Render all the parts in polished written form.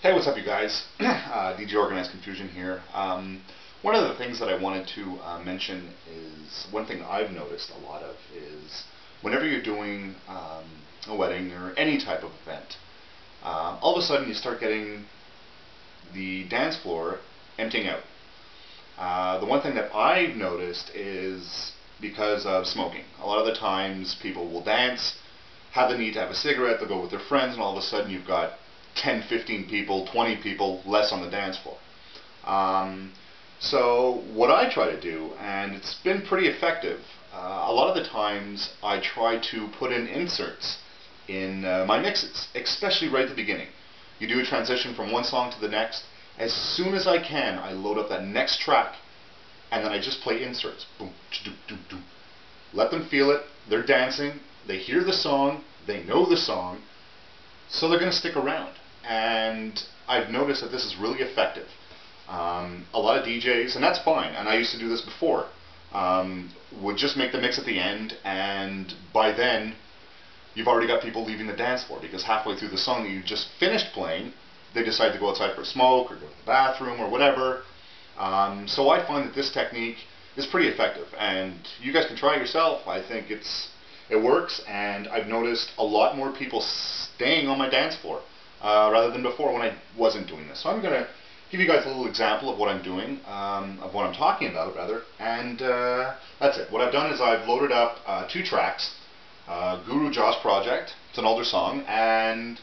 Hey, what's up, you guys? DJ Organized Confusion here. One of the things that I wanted to mention is one thing I've noticed a lot of is whenever you're doing a wedding or any type of event, all of a sudden you start getting the dance floor emptying out. The one thing that I've noticed is because of smoking. A lot of the times people will dance, have the need to have a cigarette, they'll go with their friends, and all of a sudden you've got 10, 15 people, 20 people less on the dance floor. So what I try to do, and it's been pretty effective, a lot of the times I try to put in inserts in my mixes, especially right at the beginning. You do a transition from one song to the next. As soon as I can, I load up that next track, and then I just play inserts. Boom, doom, doom, doom. Let them feel it. They're dancing. They hear the song. They know the song. So they're going to stick around. And I've noticed that this is really effective. A lot of DJs, and that's fine, and I used to do this before, would just make the mix at the end, and by then you've already got people leaving the dance floor because halfway through the song that you just finished playing, they decide to go outside for a smoke or go to the bathroom or whatever. So I find that this technique is pretty effective, and you guys can try it yourself. I think it works, and I've noticed a lot more people staying on my dance floor rather than before when I wasn't doing this. So I'm going to give you guys a little example of what I'm doing, of what I'm talking about rather, and that's it. What I've done is I've loaded up 2 tracks, Guru Josh Project, it's an older song, and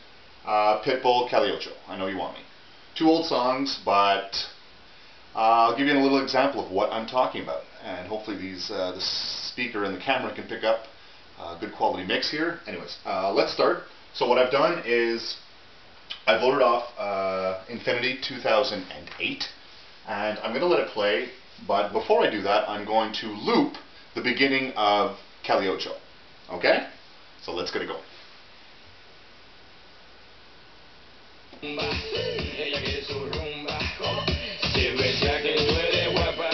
Pitbull Caliocho, I Know You Want Me. 2 old songs, but I'll give you a little example of what I'm talking about, and hopefully the speaker and the camera can pick up a good quality mix here. Anyways, let's start. So what I've done is I've loaded off Infinity 2008, and I'm going to let it play, but before I do that, I'm going to loop the beginning of Caliocho. Okay? So let's get it going.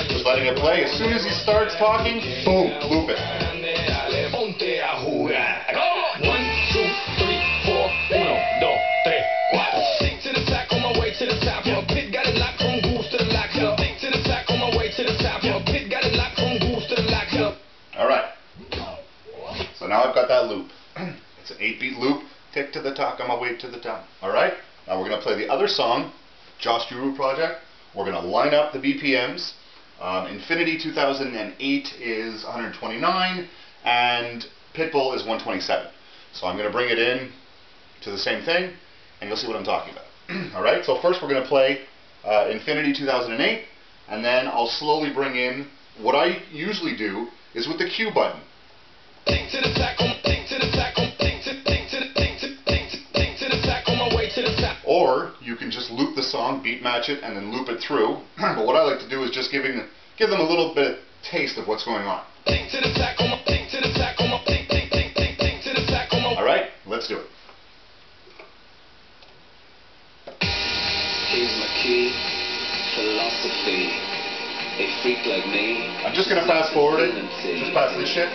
Just letting it play. As soon as he starts talking, boom, loop it. Alright, so now I've got that loop. It's an 8-beat loop. Tick to the talk on my way to the top. Alright, now we're going to play the other song, Josh Guru Project. We're going to line up the BPMs. Infinity 2008 is 129, and Pitbull is 127. So I'm going to bring it in to the same thing, and you'll see what I'm talking about. Alright, so first we're going to play Infinity 2008, and then I'll slowly bring in what I usually do is with the Q button. Or you can just loop the song, beat match it, and then loop it through. But what I like to do is just give them a little bit of taste of what's going on. Alright, let's do it. Here's my key, philosophy. A freak like me. I'm just going to fast forward it, just past this shit.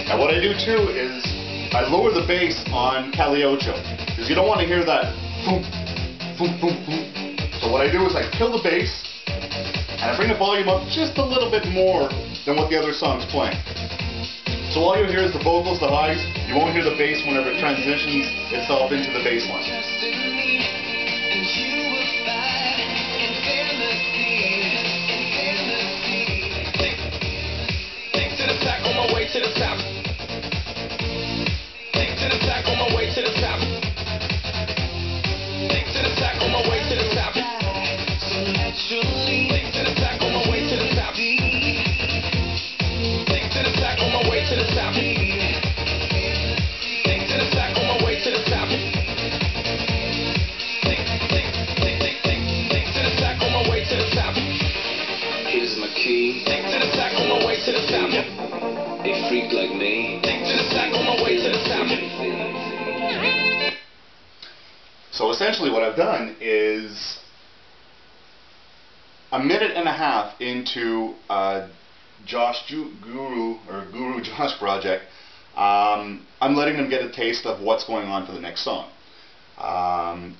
Now what I do too is I lower the bass on Caliocho, because you don't want to hear that boom, boom, boom, boom. So what I do is I kill the bass, and I bring the volume up just a little bit more than what the other song's playing. So all you'll hear is the vocals, the highs. You won't hear the bass whenever it transitions itself into the bass line. Here's my key. A freak like me. So essentially what I've done is a minute and a half into Guru Josh project, I'm letting them get a taste of what's going on for the next song.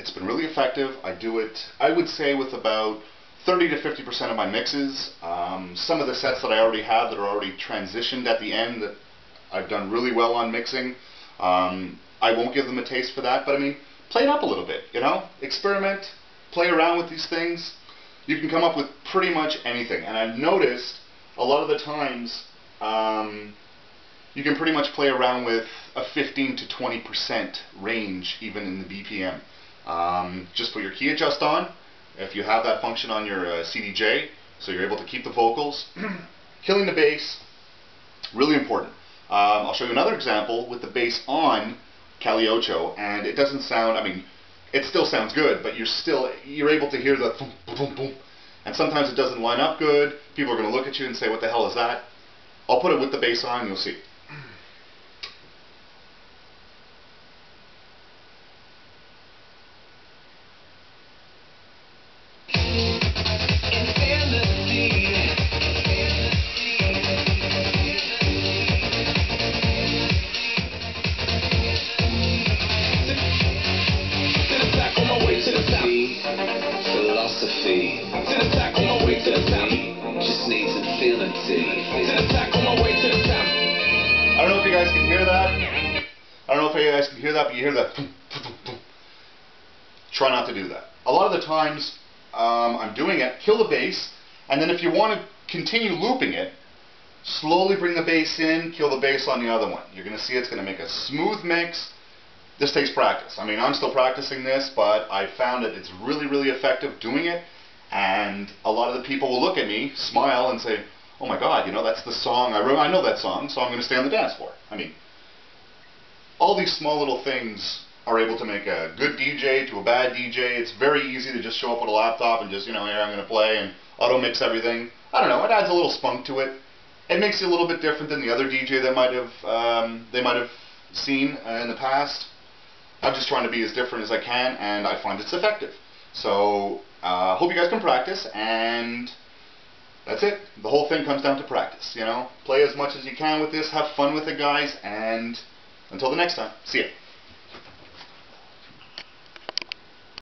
It's been really effective. I do it, I would say, with about 30 to 50% of my mixes. Some of the sets that I already have that are already transitioned at the end that I've done really well on mixing. I won't give them a taste for that, but I mean, play it up a little bit, you know? Experiment, play around with these things. You can come up with pretty much anything. And I've noticed a lot of the times you can pretty much play around with a 15 to 20% range even in the BPM. Just put your key adjust on if you have that function on your CDJ, so you're able to keep the vocals. Killing the bass, really important. I'll show you another example with the bass on Cali Ocho, and it doesn't sound, I mean, it still sounds good, but you're able to hear the boom, boom, boom. And sometimes it doesn't line up good. People are going to look at you and say, what the hell is that? I'll put it with the bass on and you'll see. Philosophy. Just need infinity. I don't know if you guys can hear that. I don't know if you guys can hear that, but you hear that. Try not to do that. A lot of the times I'm doing it, kill the bass, and then if you want to continue looping it, slowly bring the bass in, kill the bass on the other one. You're going to see it's going to make a smooth mix. This takes practice. I mean, I'm still practicing this, but I found that it's really, really effective doing it. And a lot of the people will look at me, smile, and say, oh my God, you know, that's the song I wrote. I know that song, so I'm going to stay on the dance floor. I mean, all these small little things are able to make a good DJ to a bad DJ. It's very easy to just show up with a laptop and just, you know, here I'm going to play and auto mix everything. I don't know, it adds a little spunk to it. It makes it a little bit different than the other DJ that they might have seen in the past. I'm just trying to be as different as I can, and I find it's effective. So, hope you guys can practice, and that's it. The whole thing comes down to practice, you know. Play as much as you can with this, have fun with it, guys, and until the next time, see ya.